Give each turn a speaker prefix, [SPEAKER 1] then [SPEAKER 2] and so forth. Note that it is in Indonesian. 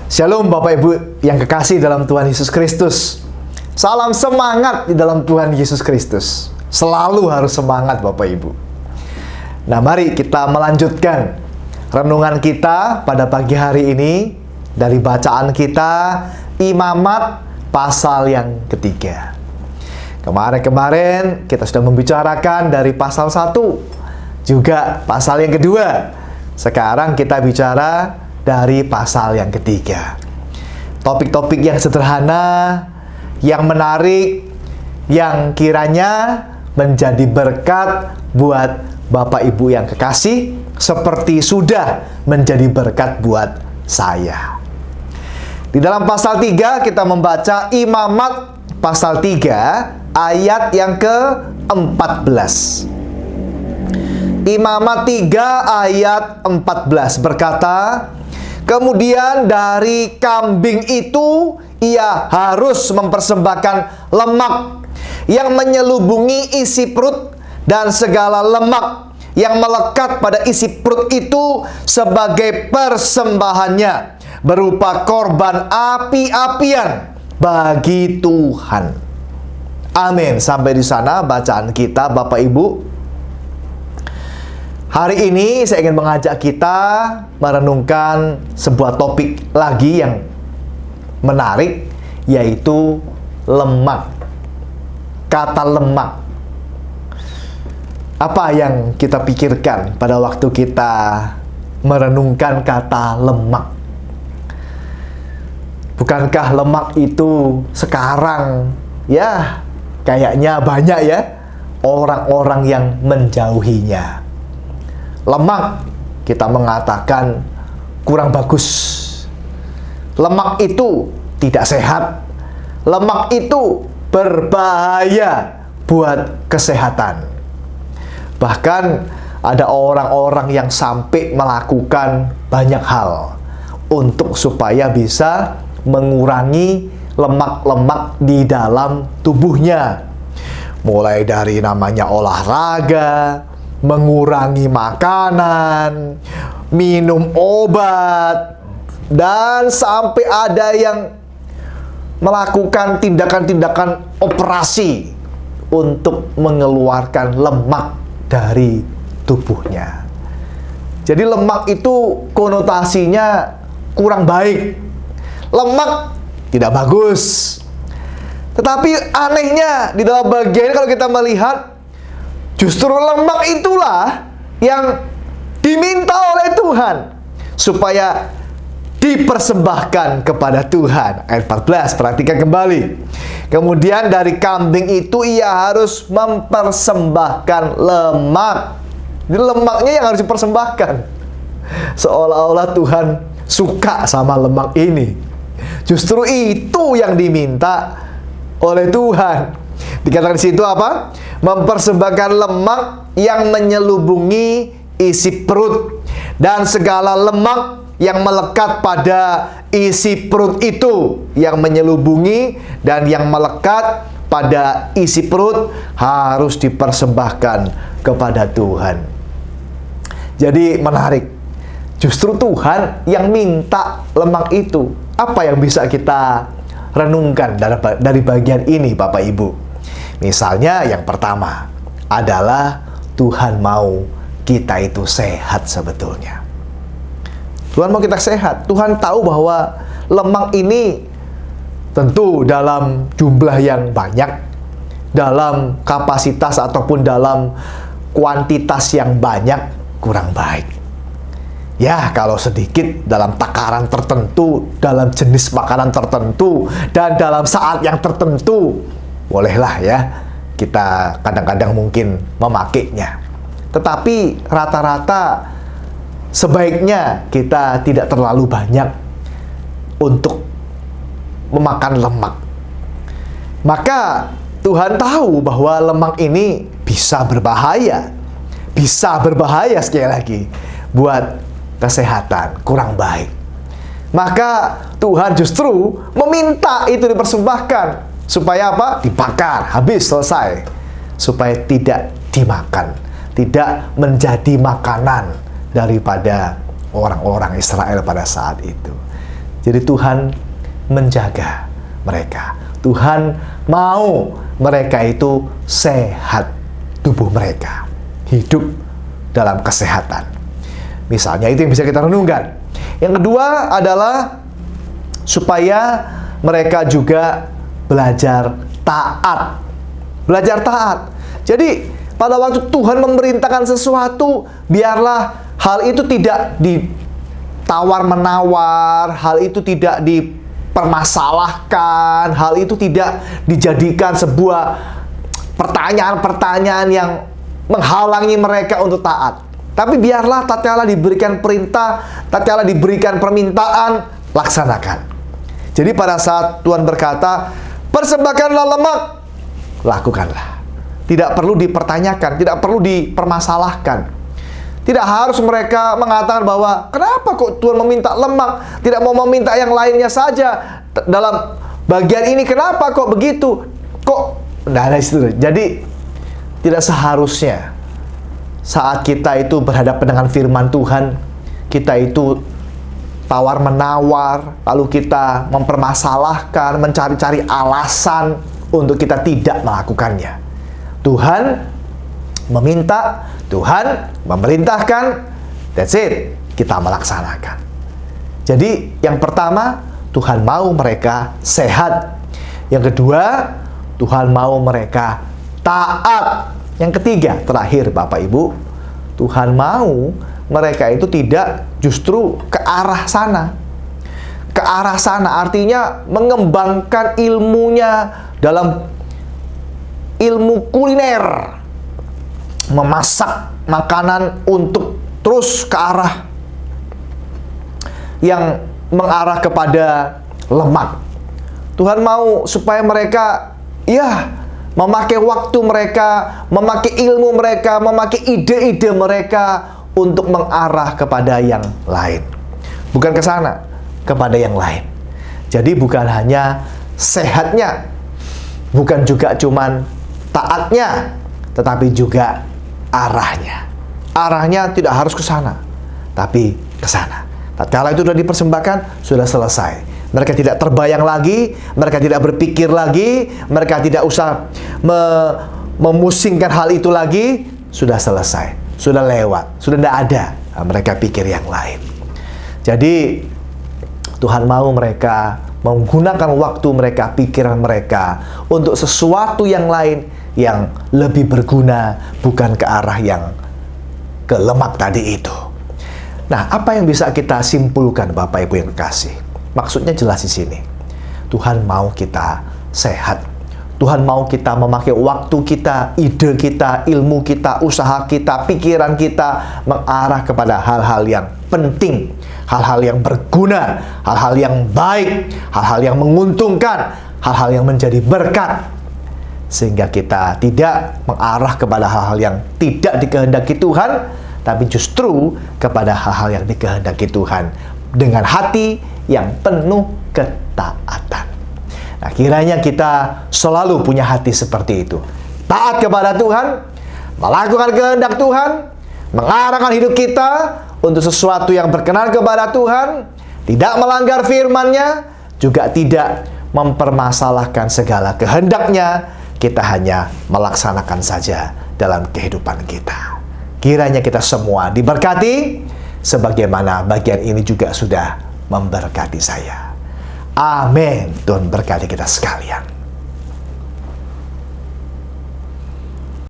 [SPEAKER 1] Shalom Bapak Ibu yang kekasih dalam Tuhan Yesus Kristus. Salam semangat di dalam Tuhan Yesus Kristus. Selalu harus semangat Bapak Ibu. Nah, mari kita melanjutkan renungan kita pada pagi hari ini dari bacaan kita Imamat pasal yang ketiga. Kemarin kita sudah membicarakan dari pasal 1, juga pasal yang kedua. Sekarang kita bicara dari pasal yang ketiga. Topik-topik yang sederhana, yang menarik, yang kiranya menjadi berkat buat Bapak Ibu yang kekasih, seperti sudah menjadi berkat buat saya. Di dalam pasal 3 kita membaca Imamat pasal 3 ayat yang ke-14. Imamat 3 ayat 14 berkata, kemudian dari kambing itu ia harus mempersembahkan lemak yang menyelubungi isi perut dan segala lemak yang melekat pada isi perut itu sebagai persembahannya berupa korban api-apian bagi Tuhan. Amin. Sampai di sana bacaan kita Bapak Ibu. Hari ini saya ingin mengajak kita merenungkan sebuah topik lagi yang menarik, yaitu lemak. Kata lemak. Apa yang kita pikirkan pada waktu kita merenungkan kata lemak? Bukankah lemak itu sekarang ya kayaknya banyak ya orang-orang yang menjauhinya. Lemak kita mengatakan kurang bagus. Lemak itu tidak sehat. Lemak itu berbahaya buat kesehatan. Bahkan ada orang-orang yang sampai melakukan banyak hal untuk supaya bisa mengurangi lemak-lemak di dalam tubuhnya. Mulai dari namanya olahraga, mengurangi makanan, minum obat, dan sampai ada yang melakukan tindakan-tindakan operasi untuk mengeluarkan lemak dari tubuhnya. Jadi lemak itu konotasinya kurang baik. Lemak tidak bagus. Tetapi anehnya di dalam bagian kalau kita melihat, justru lemak itulah yang diminta oleh Tuhan supaya dipersembahkan kepada Tuhan. Ayat 14, perhatikan kembali. Kemudian dari kambing itu ia harus mempersembahkan lemak. Jadi lemaknya yang harus dipersembahkan. Seolah-olah Tuhan suka sama lemak ini. Justru itu yang diminta oleh Tuhan. Dikatakan di situ apa? Mempersembahkan lemak yang menyelubungi isi perut dan segala lemak yang melekat pada isi perut itu, yang menyelubungi dan yang melekat pada isi perut harus dipersembahkan kepada Tuhan. Jadi menarik. Justru Tuhan yang minta lemak itu. Apa yang bisa kita renungkan dari bagian ini Bapak Ibu? Misalnya yang pertama adalah Tuhan mau kita itu sehat sebetulnya. Tuhan mau kita sehat. Tuhan tahu bahwa lemak ini tentu dalam jumlah yang banyak, dalam kapasitas ataupun dalam kuantitas yang banyak kurang baik. Ya, kalau sedikit dalam takaran tertentu, dalam jenis makanan tertentu, dan dalam saat yang tertentu, bolehlah ya, kita kadang-kadang mungkin memakainya. Tetapi rata-rata sebaiknya kita tidak terlalu banyak untuk memakan lemak. Maka Tuhan tahu bahwa lemak ini bisa berbahaya. Bisa berbahaya sekali lagi buat kesehatan, kurang baik. Maka Tuhan justru meminta itu dipersembahkan. Supaya apa? Dibakar, habis, selesai. Supaya tidak dimakan, tidak menjadi makanan daripada orang-orang Israel pada saat itu. Jadi Tuhan menjaga mereka. Tuhan mau mereka itu sehat, tubuh mereka hidup dalam kesehatan. Misalnya itu yang bisa kita renungkan. Yang kedua adalah supaya mereka juga belajar taat. Belajar taat. Jadi pada waktu Tuhan memerintahkan sesuatu, biarlah hal itu tidak ditawar-menawar, hal itu tidak dipermasalahkan, hal itu tidak dijadikan sebuah pertanyaan-pertanyaan yang menghalangi mereka untuk taat. Tapi biarlah tatkala diberikan perintah, tatkala diberikan permintaan, laksanakan. Jadi pada saat Tuhan berkata, persembahkanlah lemak, lakukanlah. Tidak perlu dipertanyakan, tidak perlu dipermasalahkan. Tidak harus mereka mengatakan bahwa kenapa kok Tuhan meminta lemak, tidak mau meminta yang lainnya saja. Dalam bagian ini kenapa kok begitu? Kok? Nah, jadi tidak seharusnya saat kita itu berhadapan dengan firman Tuhan, kita itu tawar-menawar, lalu kita mempermasalahkan, mencari-cari alasan untuk kita tidak melakukannya. Tuhan meminta, Tuhan memerintahkan, that's it, kita melaksanakan. Jadi yang pertama, Tuhan mau mereka sehat. Yang kedua, Tuhan mau mereka taat. Yang ketiga, terakhir Bapak Ibu, Tuhan mau mereka itu tidak justru ke arah sana. Ke arah sana artinya mengembangkan ilmunya dalam ilmu kuliner, memasak makanan untuk terus ke arah yang mengarah kepada lemak. Tuhan mau supaya mereka memakai waktu mereka, memakai ilmu mereka, memakai ide-ide mereka untuk mengarah kepada yang lain. Bukan ke sana, kepada yang lain. Jadi bukan hanya sehatnya, bukan juga cuman taatnya, tetapi juga arahnya. Arahnya tidak harus ke sana, tapi ke sana. Tatkala itu sudah dipersembahkan, sudah selesai. Mereka tidak terbayang lagi, mereka tidak berpikir lagi, mereka tidak usah memusingkan hal itu lagi, sudah selesai, sudah lewat, sudah tidak ada. Nah, mereka pikir yang lain. Jadi Tuhan mau mereka menggunakan waktu mereka, pikiran mereka untuk sesuatu yang lain yang lebih berguna, bukan ke arah yang ke lemak tadi itu. Nah, apa yang bisa kita simpulkan Bapak Ibu yang kekasih? Maksudnya jelas di sini. Tuhan mau kita sehat. Tuhan mau kita memakai waktu kita, ide kita, ilmu kita, usaha kita, pikiran kita mengarah kepada hal-hal yang penting, hal-hal yang berguna, hal-hal yang baik, hal-hal yang menguntungkan, hal-hal yang menjadi berkat. Sehingga kita tidak mengarah kepada hal-hal yang tidak dikehendaki Tuhan, tapi justru kepada hal-hal yang dikehendaki Tuhan dengan hati yang penuh ketaatan. Nah, kiranya kita selalu punya hati seperti itu. Taat kepada Tuhan, melakukan kehendak Tuhan, mengarahkan hidup kita untuk sesuatu yang berkenan kepada Tuhan, tidak melanggar firman-Nya, juga tidak mempermasalahkan segala kehendak-Nya. Kita hanya melaksanakan saja dalam kehidupan kita. Kiranya kita semua diberkati, sebagaimana bagian ini juga sudah memberkati saya. Amin. Tuhan berkati kita sekalian.